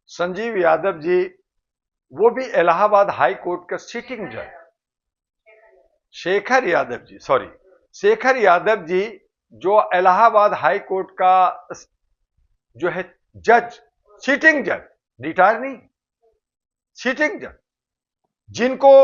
संजीव यादव जी, वो भी Allahabad high court का सिटिंग जज, शेखर यादव जी, सॉरी, शेखर यादव जी जो इलाहाबाद हाई कोर्ट का जो है जज, सिटिंग जज, रिटायर नहीं, सिटिंग जज, जिनको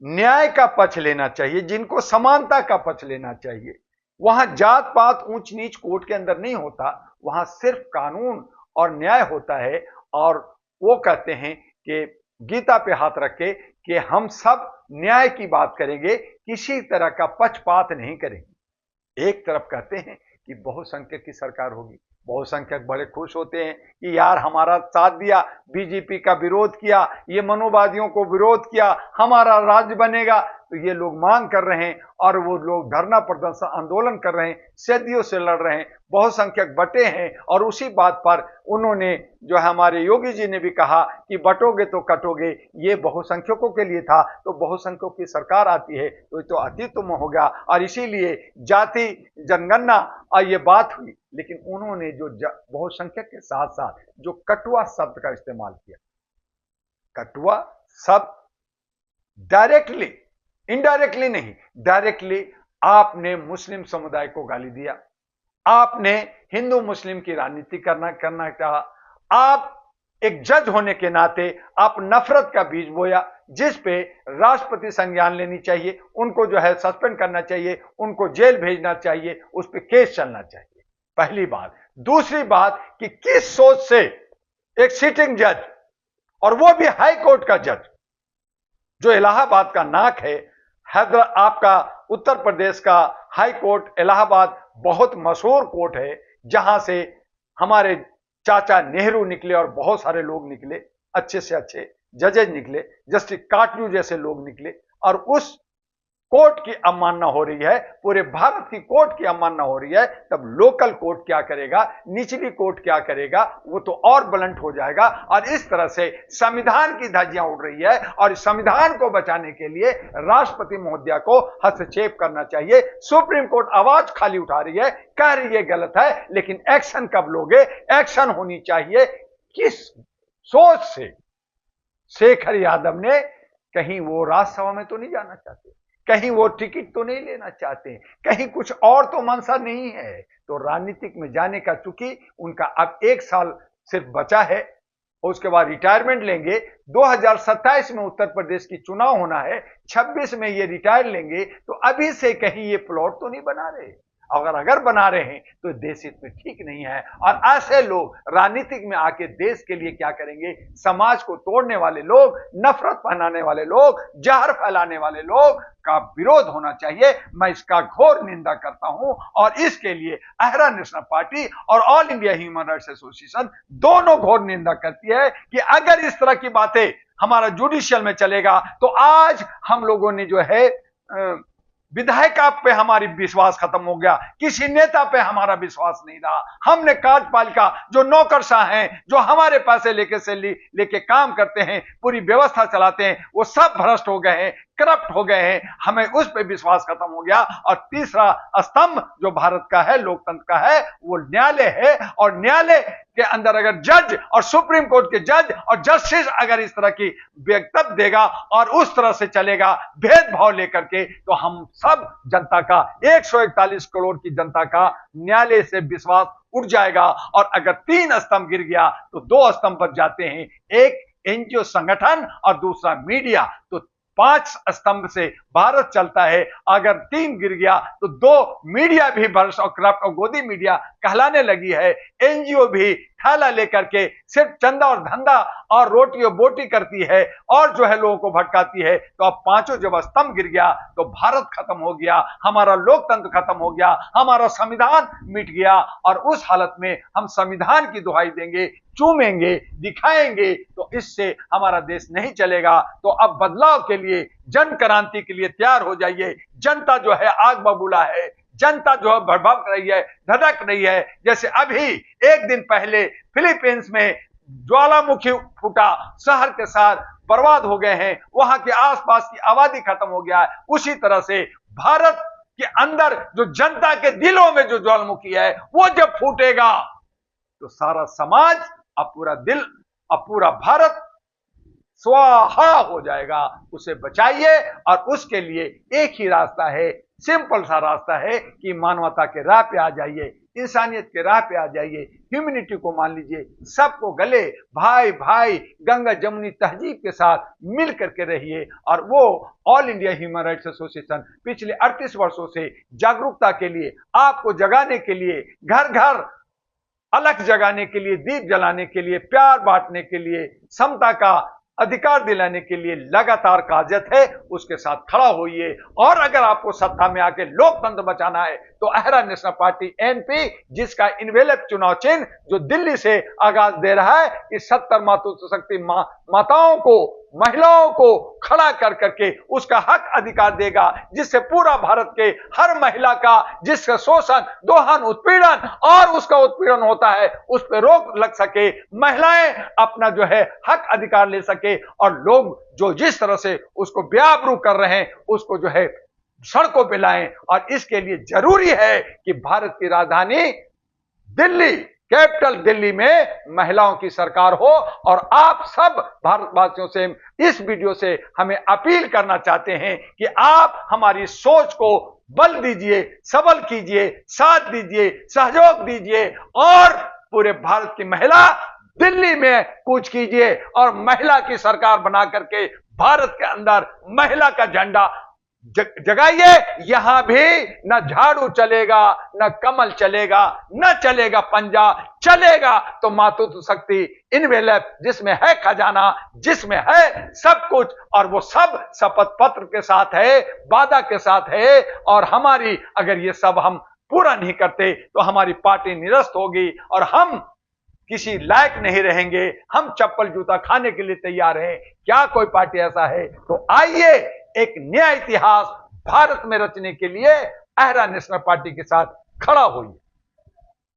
न्याय का पक्ष लेना चाहिए, जिनको समानता का पक्ष लेना चाहिए, वहां जात पात ऊंच नीच कोर्ट के अंदर नहीं होता, वहां सिर्फ कानून और न्याय होता है। और वो कहते हैं कि गीता पे हाथ रख के कि हम सब न्याय की बात करेंगे, किसी तरह का पक्षपात नहीं करेंगे। एक तरफ कहते हैं कि बहुसंख्यक की सरकार होगी, बहुसंख्यक बड़े खुश होते हैं कि यार हमारा साथ दिया, बीजेपी का विरोध किया, ये मनोवादियों को विरोध किया, हमारा राज्य बनेगा। तो ये लोग मांग कर रहे हैं और वो लोग धरना प्रदर्शन आंदोलन कर रहे हैं, सदियों से लड़ रहे हैं, बहुसंख्यक बटे हैं। और उसी बात पर उन्होंने जो है हमारे योगी जी ने भी कहा कि बटोगे तो कटोगे, ये बहुसंख्यकों के लिए था, तो बहुसंख्यकों की सरकार आती है तो ये तो अतितुम हो गया। और इसीलिए जाति जनगणना और ये बात हुई, लेकिन उन्होंने जो बहुसंख्यक के साथ साथ जो कटुआ शब्द का इस्तेमाल किया, कटुआ शब्द डायरेक्टली, इनडायरेक्टली नहीं, डायरेक्टली आपने मुस्लिम समुदाय को गाली दिया, आपने हिंदू मुस्लिम की राजनीति करना चाहा, आप एक जज होने के नाते आप नफरत का बीज बोया, जिस पे राष्ट्रपति संज्ञान लेनी चाहिए, उनको जो है सस्पेंड करना चाहिए, उनको जेल भेजना चाहिए, उस पर केस चलना चाहिए। पहली बात। दूसरी बात कि किस सोच से एक सिटिंग जज, और वो भी हाई कोर्ट का जज, जो इलाहाबाद का नाक है, आपका उत्तर प्रदेश का हाई कोर्ट इलाहाबाद बहुत मशहूर कोर्ट है, जहां से हमारे चाचा नेहरू निकले और बहुत सारे लोग निकले, अच्छे से अच्छे जजेज निकले, जस्टिस काटजू जैसे लोग निकले। और उस कोर्ट की अवमानना हो रही है, पूरे भारत की कोर्ट की अवमानना हो रही है, तब लोकल कोर्ट क्या करेगा, निचली कोर्ट क्या करेगा, वो तो और ब्लंट हो जाएगा। और इस तरह से संविधान की धज्जियां उड़ रही है, और संविधान को बचाने के लिए राष्ट्रपति महोदया को हस्तक्षेप करना चाहिए। सुप्रीम कोर्ट आवाज खाली उठा रही है, कह रही है गलत है, लेकिन एक्शन कब लोगे? एक्शन होनी चाहिए। किस सोच से शेखर यादव ने, कहीं वो राज्यसभा में तो नहीं जाना चाहते, कहीं वो टिकट तो नहीं लेना चाहते, कहीं कुछ और तो मंशा नहीं है, तो राजनीतिक में जाने का, चूंकि उनका अब 1 साल सिर्फ बचा है, उसके बाद रिटायरमेंट लेंगे। 2027 में उत्तर प्रदेश की चुनाव होना है, 26 में ये रिटायर लेंगे, तो अभी से कहीं ये प्लॉट तो नहीं बना रहे। अगर बना रहे हैं तो देश हित में ठीक नहीं है। और ऐसे लोग राजनीतिक में आके देश के लिए क्या करेंगे? समाज को तोड़ने वाले लोग, नफरत फैलाने वाले लोग, जहर फैलाने वाले लोग का विरोध होना चाहिए। मैं इसका घोर निंदा करता हूं, और इसके लिए अहरा नेशनल पार्टी और all India human rights association दोनों घोर निंदा करती है कि अगर इस तरह की बातें हमारा जुडिशियल में चलेगा, तो आज हम लोगों ने जो है विधायक पे हमारी विश्वास खत्म हो गया, किसी नेता पे हमारा विश्वास नहीं रहा। हमने कार्यपालिका जो नौकरशाह हैं, जो हमारे पैसे लेके काम करते हैं, पूरी व्यवस्था चलाते हैं, वो सब भ्रष्ट हो गए हैं, करप्ट हो गए हैं, हमें उस पे विश्वास खत्म हो गया। और तीसरा स्तंभ जो भारत का है, लोकतंत्र का है, वो न्यायालय है। और न्यायालय के अंदर अगर जज और सुप्रीम कोर्ट के जज और जस्टिस अगर इस तरह की वक्तव्य देगा और उस तरह से चलेगा भेदभाव लेकर के, तो हम सब जनता का, 141 करोड़ की जनता का न्यायालय से विश्वास उठ जाएगा। और अगर 3 स्तंभ गिर गया तो 2 स्तंभ बच जाते हैं, एक एनजीओ संगठन और दूसरा मीडिया। तो 5 स्तंभ से भारत चलता है। अगर 3 गिर गया तो 2 मीडिया भी भ्रष्ट और करप्ट और गोदी मीडिया कहलाने लगी है। एनजीओ भी थैला लेकर के सिर्फ चंदा और धंधा और रोटी और बोटी करती है, और जो है लोगों को भटकाती है। तो अब 5 जब स्तंभ गिर गया तो भारत खत्म हो गया, हमारा लोकतंत्र खत्म हो गया, हमारा संविधान मिट गया। और उस हालत में हम संविधान की दुहाई देंगे, चूमेंगे, दिखाएंगे, तो इससे हमारा देश नहीं चलेगा। तो अब बदलाव के लिए, जन क्रांति के लिए तैयार हो जाइए। जनता जो है आग बबूला है, जनता जो है भड़क रही है, धधक रही है। जैसे अभी 1 दिन पहले फिलीपींस में ज्वालामुखी फूटा, शहर के शहर बर्बाद हो गए हैं, वहां के आसपास की आबादी खत्म हो गया है। उसी तरह से भारत के अंदर जो जनता के दिलों में जो ज्वालामुखी है, वो जब फूटेगा तो सारा समाज और पूरा दिल अब पूरा भारत स्वाहा हो जाएगा। उसे बचाइए और उसके लिए एक ही रास्ता है, सिंपल सा रास्ता है कि मानवता के राह पे आ जाइए, इंसानियत के राह पे आ जाइए, ह्यूमैनिटी को मान लीजिए, सबको गले भाई भाई गंगा जमुनी तहजीब के साथ मिल करके रहिए। और वो all India human rights association पिछले 38 वर्षों से जागरूकता के लिए, आपको जगाने के लिए, घर घर अलख जगाने के लिए, दीप जलाने के लिए, प्यार बांटने के लिए, समता का अधिकार दिलाने के लिए लगातार काजत है, उसके साथ खड़ा होइए। और अगर आपको सत्ता में आके लोकतंत्र बचाना है तो अहरा नेशनल पार्टी एनपी, जिसका इनवेलप चुनाव चिन्ह जो दिल्ली से आगाज दे रहा है कि 70 मातृशक्ति माताओं को, महिलाओं को खड़ा कर करके उसका हक अधिकार देगा, जिससे पूरा भारत के हर महिला का जिसका शोषण, दोहन, उत्पीड़न और उसका उत्पीड़न होता है उस पर रोक लग सके, महिलाएं अपना जो है हक अधिकार ले सके, और लोग जो जिस तरह से उसको बेआबरू कर रहे हैं उसको जो है सड़कों पे लाएं। और इसके लिए जरूरी है कि भारत की राजधानी दिल्ली, कैपिटल दिल्ली में महिलाओं की सरकार हो। और आप सब भारतवासियों से इस वीडियो से हमें अपील करना चाहते हैं कि आप हमारी सोच को बल दीजिए, सबल कीजिए, साथ दीजिए, सहयोग दीजिए और पूरे भारत की महिला दिल्ली में कूच कीजिए और महिला की सरकार बना करके भारत के अंदर महिला का झंडा जगाइए। यहां भी न झाड़ू चलेगा, न कमल चलेगा, न चलेगा पंजा, चलेगा तो मातृत्व शक्ति इनवेलप, जिसमें है खजाना, जिसमें है सब कुछ, और वो सब शपथ पत्र के साथ है, वादा के साथ है। और हमारी अगर ये सब हम पूरा नहीं करते तो हमारी पार्टी निरस्त होगी और हम किसी लायक नहीं रहेंगे, हम चप्पल जूता खाने के लिए तैयार हैं। क्या कोई पार्टी ऐसा है? तो आइए एक नया इतिहास भारत में रचने के लिए अहरा नेशनल पार्टी के साथ खड़ा होइए।